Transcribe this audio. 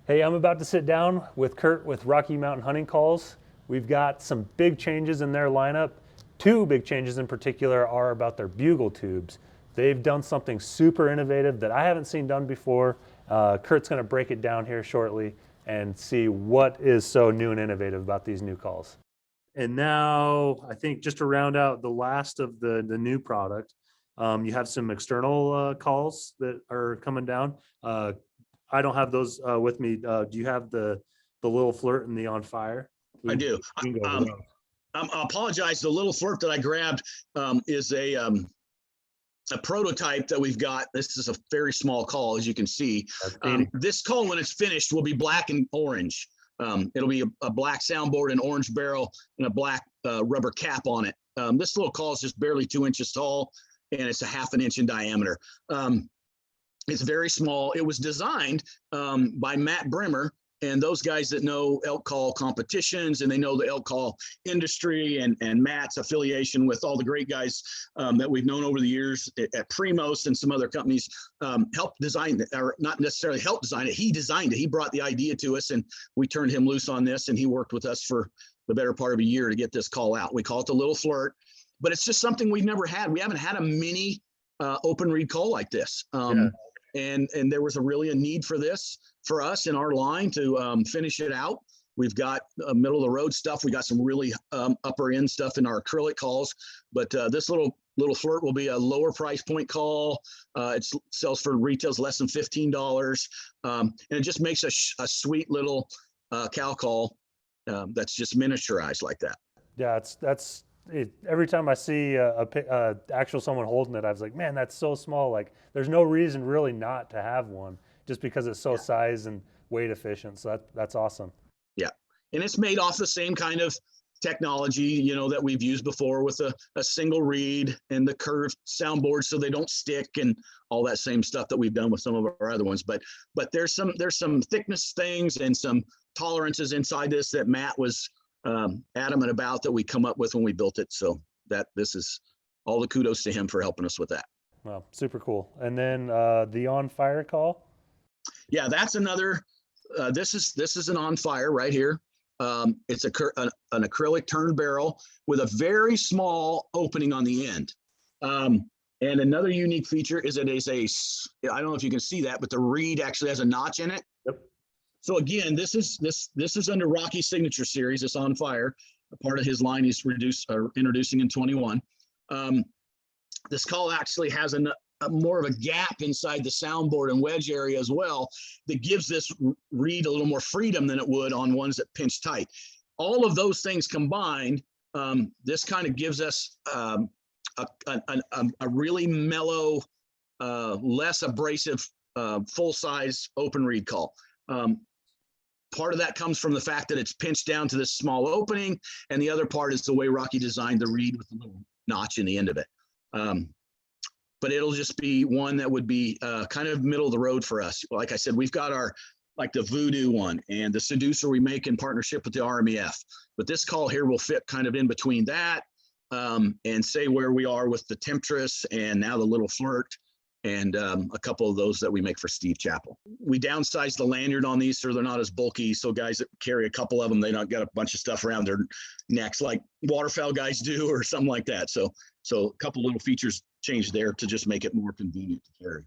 Hey, I'm about to sit down with Kurt with Rocky Mountain Hunting Calls. We've got some big changes in their lineup. Two big changes in particular are about their bugle tubes. They've done something super innovative that I haven't seen done before. Kurt's going to break it down here shortly and see what is so new and innovative about these new calls. And now, I think just to round out the last of the new product, you have some external calls that are coming down. I don't have those with me. Do you have the little flirt and the on fire? I do. We can go over those. I apologize. The little flirt that I grabbed is a prototype that we've got. This is a very small call, as you can see. This call, when it's finished, will be black and orange. It'll be a black soundboard, an orange barrel, and a black rubber cap on it. This little call is just barely 2 inches tall, and it's a ½ inch in diameter. It's very small. It was designed by Matt Brimmer, and those guys that know elk call competitions, and they know the elk call industry, and Matt's affiliation with all the great guys that we've known over the years at Primos and some other companies, helped design it, or not necessarily helped design it. He designed it. He brought the idea to us, and we turned him loose on this, and he worked with us for the better part of a year to get this call out. We call it the Little Flirt, but it's just something we've never had. We haven't had a mini open reed call like this. And there was really a need for this for us in our line to finish it out. We've got middle of the road stuff. We got some really upper end stuff in our acrylic calls, but this little flirt will be a lower price point call. It sells for retails less than $15, and it just makes a sweet little cow call that's just miniaturized like that. Yeah, that's it. Every time I see a actual someone holding it, I was like, man, that's so small. Like, there's no reason really not to have one, just because it's so size and weight efficient. So that's awesome. Yeah, and it's made off the same kind of technology, you know, that we've used before with a single reed and the curved soundboard, so they don't stick and all that same stuff that we've done with some of our other ones. But there's some thickness things and some tolerances inside this that Matt was adamant about, that we come up with when we built it. So this is all the kudos to him for helping us with that. Well, super cool. And then the on fire call. Yeah, that's another. This is an on fire right here. It's an acrylic turned barrel with a very small opening on the end. And another unique feature is it is I don't know if you can see that, but the reed actually has a notch in it. Yep. So again, this is under Rocky's signature series. It's on fire. A part of his line he's introducing in 21. This call actually has a more of a gap inside the soundboard and wedge area as well, that gives this reed a little more freedom than it would on ones that pinch tight. All of those things combined, this kind of gives us a really mellow, less abrasive, full-size open reed call. Part of that comes from the fact that it's pinched down to this small opening, and the other part is the way Rocky designed the reed with a little notch in the end of it. But it'll just be one that would be kind of middle of the road for us. Like I said, we've got like the Voodoo one and the Seducer we make in partnership with the RMEF. But this call here will fit kind of in between that, and say where we are with the Temptress and now the Little Flirt, and a couple of those that we make for Steve Chappell. We downsized the lanyard on these so they're not as bulky. So guys that carry a couple of them, they not got a bunch of stuff around their necks like waterfowl guys do or something like that. So a couple little features changed there to just make it more convenient to carry.